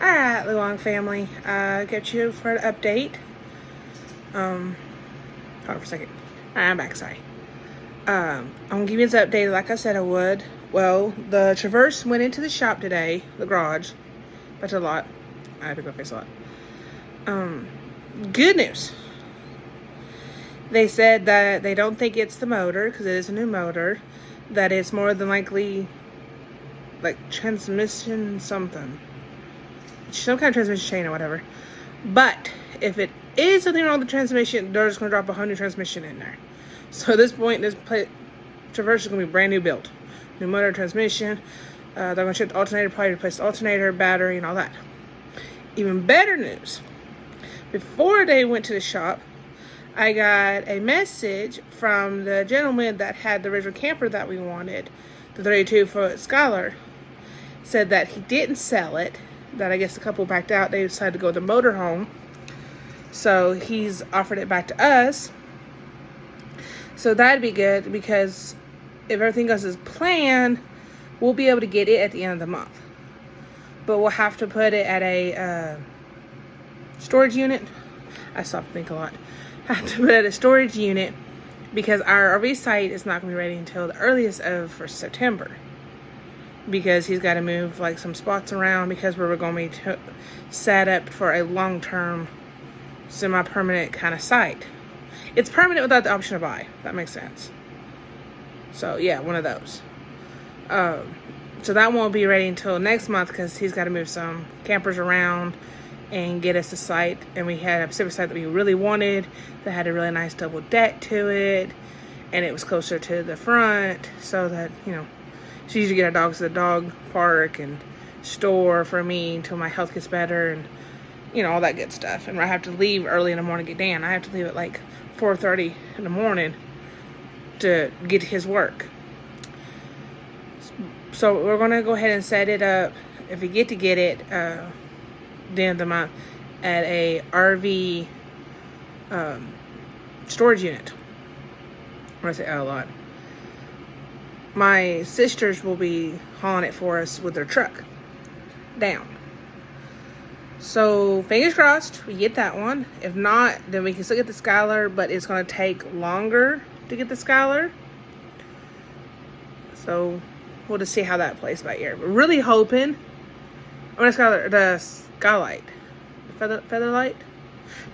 Alright, Luong family, get you for an update. Hold on for a second. I'm back, sorry. I'm gonna give you this update like I said I would. Well, the Traverse went into the shop today, the garage. That's a lot. I have to go face a lot. Good news. They said that they don't think it's the motor, because it is a new motor. That it's more than likely, like, transmission something. Some kind of transmission chain or whatever. But if it is something wrong with the transmission, they're just going to drop a whole new transmission in there. So at this point, this Traverse is going to be brand new build. New motor, transmission. They're going to ship the alternator, probably replace the alternator, battery, and all that. Even better news. Before they went to the shop, I got a message from the gentleman that had the original camper that we wanted, the 32-foot Skylar. Said that he didn't sell it. That I guess the couple backed out. They decided to go to the motorhome. So he's offered it back to us. So that'd be good, because if everything goes as planned, we'll be able to get it at the end of the month. But we'll have to put it at a storage unit. I stop to think a lot. Have to put it at a storage unit, because our RV site is not going to be ready until the earliest of for September. Because he's got to move like some spots around, because we're going to be set up for a long-term, semi-permanent kind of site. It's permanent without the option to buy. That makes sense. So yeah, one of those. So that won't be ready until next month, because he's got to move some campers around and get us a site. And we had a specific site that we really wanted that had a really nice double deck to it, and it was closer to the front, so that, you know, she used to get our dogs to the dog park and store for me until my health gets better, and, you know, all that good stuff. And I have to leave early in the morning to get Dan. I have to leave at like 4:30 in the morning to get to his work. So we're going to go ahead and set it up, if we get to get it, the end of the month, at a RV storage unit. I'm going to say a lot. My sisters will be hauling it for us with their truck down. So fingers crossed we get that one. If not, then we can still get the Skylar, but it's going to take longer to get the Skylar. So we'll just see how that plays by ear. We're really hoping. The Skylight. Featherlight?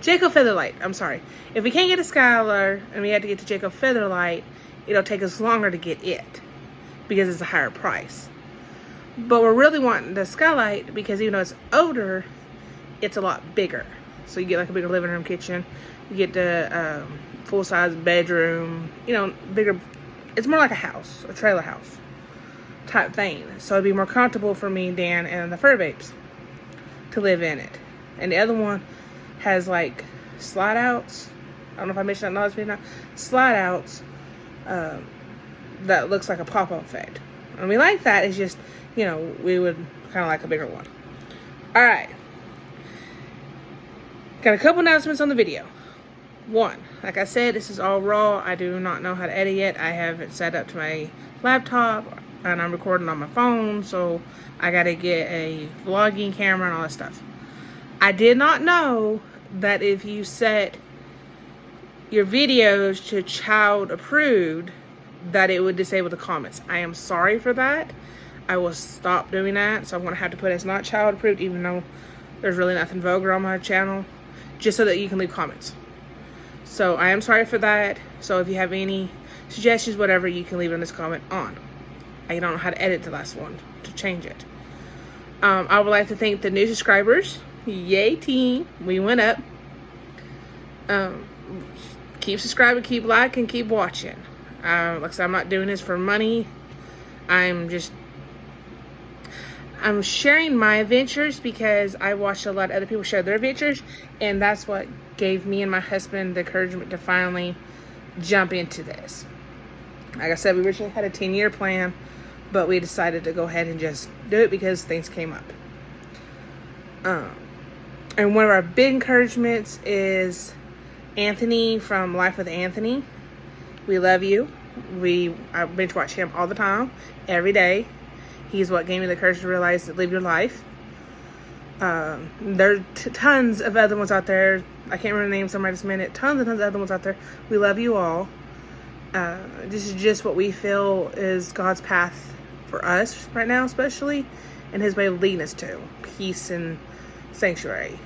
Jayco Featherlight. I'm sorry. If we can't get a Skylar and we have to get to Jayco Featherlight, it'll take us longer to get it, because it's a higher price. But we're really wanting the Skylight, because even though it's older, it's a lot bigger. So you get like a bigger living room, kitchen. You get the full-size bedroom. You know, bigger. It's more like a house, a trailer house type thing. So it'd be more comfortable for me, Dan, and the fur babes to live in it. And the other one has like slide outs. I don't know if I mentioned that last video. Slide outs. That looks like a pop-up effect. And we like that. It's just, you know, we would kind of like a bigger one. Alright. Got a couple announcements on the video. One, like I said, this is all raw. I do not know how to edit yet. I have it set up to my laptop, and I'm recording on my phone, so I got to get a vlogging camera and all that stuff. I did not know that if you set your videos to child approved, that it would disable the comments. I am sorry for that. I will stop doing that. So I'm going to have to put it's not child approved, even though there's really nothing vulgar on my channel, just so that you can leave comments. So I am sorry for that. So if you have any suggestions, whatever, you can leave it in this comment on. I don't know how to edit the last one to change it. I would like to thank the new subscribers. Yay team, we went up. Keep subscribing, keep liking, keep watching. Like I said, I'm not doing this for money. I'm sharing my adventures, because I watched a lot of other people share their adventures, and that's what gave me and my husband the encouragement to finally jump into this. Like I said, we originally had a 10-year plan, but we decided to go ahead and just do it because things came up. And one of our big encouragements is Anthony from Life with Anthony. We love you. I binge watch him all the time, every day. He's what gave me the courage to realize to live your life. There are tons of other ones out there. I can't remember the names right this minute. Tons and tons of other ones out there. We love you all. This is just what we feel is God's path for us right now, especially, and His way of leading us to peace and sanctuary.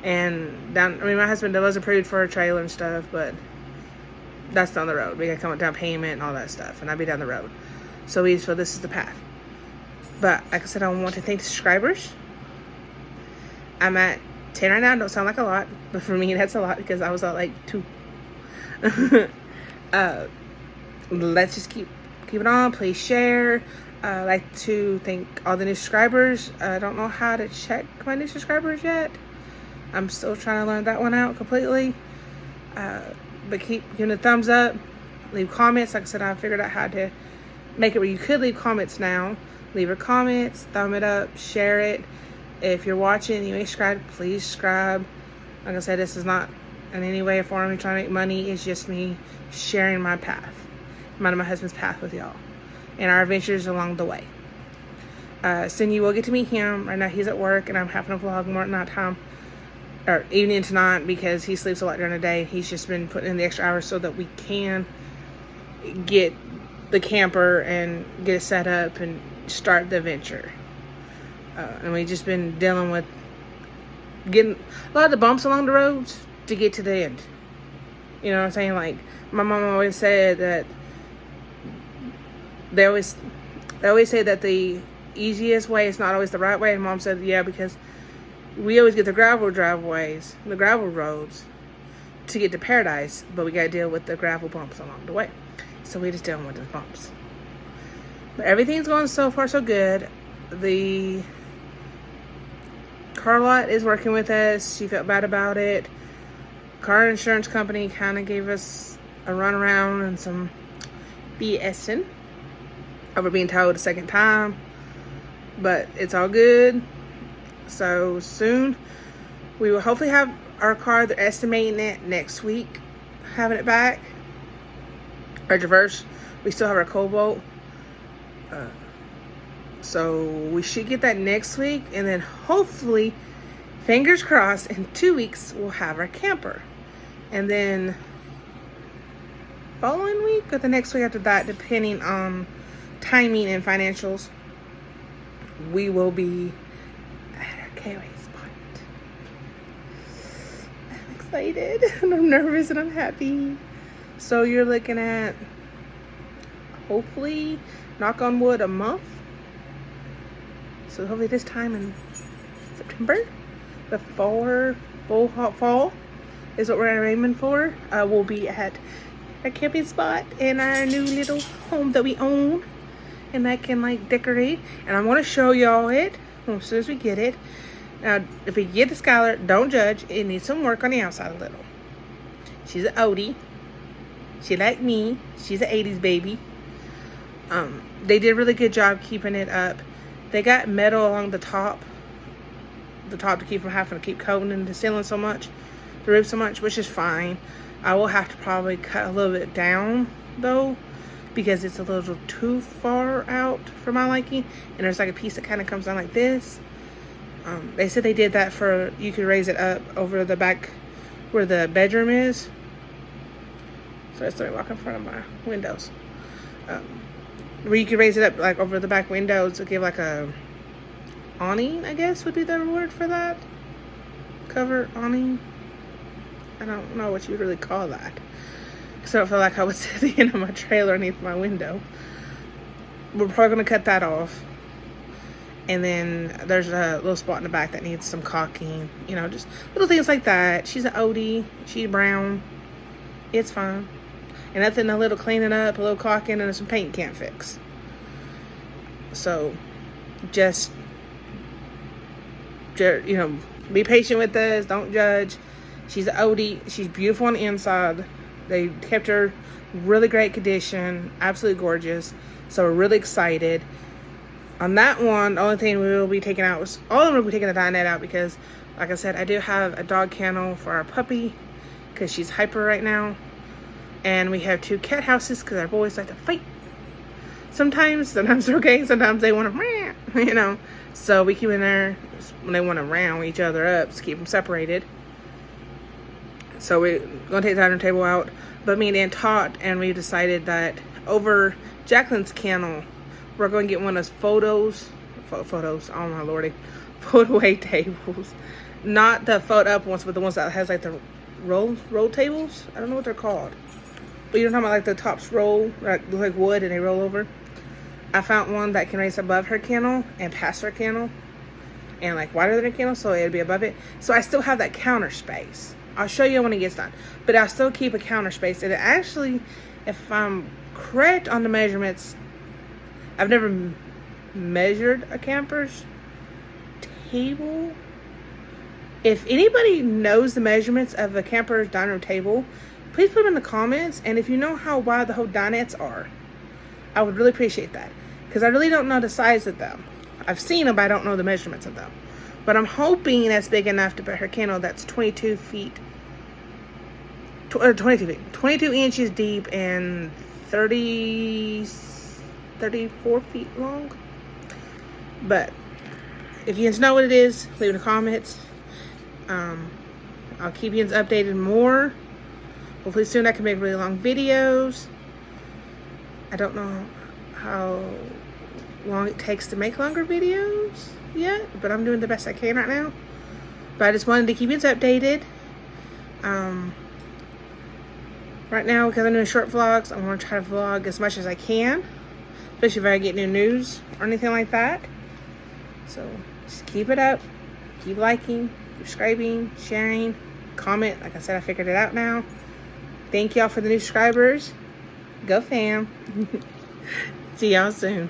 And my husband was approved for a trailer and stuff, but that's down the road. We got to come up down payment and all that stuff, and I'll be down the road. So we just feel this is the path. But like I said, I want to thank the subscribers. I'm at 10 right now. Don't sound like a lot, but for me that's a lot because I was at like 2. Let's just keep it on. Please share. I'd like to thank all the new subscribers. I don't know how to check my new subscribers yet. I'm still trying to learn that one out completely. But keep giving a thumbs up. Leave comments. Like I said, I figured out how to make it where you could leave comments now. Leave your comments, thumb it up, share it. If you're watching and you ain't subscribed, please subscribe. Like I said, this is not in any way or form me trying to make money. It's just me sharing my path, my husband's path with y'all, and our adventures along the way. Soon you will get to meet him. Right now he's at work, and I'm having to vlog more at night time, or evening to night, because he sleeps a lot during the day. He's just been putting in the extra hours so that we can get the camper and get it set up and start the adventure. And we've just been dealing with getting a lot of the bumps along the roads to get to the end. You know what I'm saying? Like, my mom always said that they always say that the easiest way is not always the right way. And Mom said, yeah, because we always get the gravel driveways, the gravel roads to get to paradise, but we got to deal with the gravel bumps along the way. So we're just dealing with the bumps. But everything's going so far so good. The car lot is working with us. She felt bad about it. Car insurance company kind of gave us a runaround and some BSing over being towed a second time. But it's all good. So soon we will hopefully have our car. They're estimating it next week, having it back. Our Traverse, we still have our Cobalt. So we should get that next week, and then hopefully, fingers crossed, in 2 weeks we'll have our camper. And then following week or the next week after that, depending on timing and financials, we will be at our KOA spot. I'm excited and I'm nervous and I'm happy. So you're looking at, hopefully, knock on wood, a month. So hopefully this time in September, before full hot fall, is what we're aiming for. We'll be at our camping spot in our new little home that we own, and I can like decorate. And I'm gonna show y'all it as soon as we get it. Now, if we get to Skylar, don't judge. It needs some work on the outside a little. She's an oldie. She like me. She's an 80s baby. They did a really good job keeping it up. They got metal along the top to keep from having to keep coating the ceiling so much, the roof so much, which is fine. I will have to probably cut a little bit down though, because it's a little too far out for my liking. And there's like a piece that kind of comes down like this. They said they did that for, you could raise it up over the back where the bedroom is. So I started walking in front of my windows. Where you could raise it up like over the back windows to give like a awning, I guess would be the word for that. Cover, awning. I don't know what you would really call that. Because I don't feel like I would sit at the end of my trailer underneath my window. We're probably going to cut that off. And then there's a little spot in the back that needs some caulking. You know, just little things like that. She's an oldie. She's brown. It's fine. And nothing, a little cleaning up, a little caulking, and some paint can't fix. So, just, you know, be patient with us. Don't judge. She's an oldie. She's beautiful on the inside. They kept her really great condition. Absolutely gorgeous. So, we're really excited. On that one, the only thing we will be taking out was, all of them will be taking the dinette out because, like I said, I do have a dog kennel for our puppy because she's hyper right now. And we have 2 cat houses because our boys like to fight. sometimes they're okay, sometimes they want to, you know. So we keep them there when they want to round each other up to keep them separated. So we're going to take the dining table out. But me and Aunt talked, and we decided that over Jacqueline's kennel, we're going to get one of those photos, oh my lordy, fold-away tables. Not the fold-up ones, but the ones that has like the roll tables. I don't know what they're called. But you're talking about like the tops roll, like wood, and they roll over. I found one that can raise above her kennel and past her kennel, and like wider than her kennel, so it'd be above it. So I still have that counter space. I'll show you when it gets done. But I'll still keep a counter space. And it actually, if I'm correct on the measurements, I've never measured a camper's table. If anybody knows the measurements of a camper's dining room table, please put them in the comments. And if you know how wide the whole dinettes are, I would really appreciate that. Because I really don't know the size of them. I've seen them, but I don't know the measurements of them. But I'm hoping that's big enough to put her kennel that's 22 inches deep and 34 feet long. But if you guys know what it is, leave in the comments. I'll keep you updated more. Hopefully soon I can make really long videos. I don't know how long it takes to make longer videos yet, but I'm doing the best I can right now. But I just wanted to keep you updated. Right now, because I'm doing short vlogs, I'm going to try to vlog as much as I can, especially if I get new news or anything like that. So just keep it up, keep liking, keep subscribing, sharing, comment. Like I said, I figured it out now. Thank y'all for the new subscribers. Go fam. See y'all soon.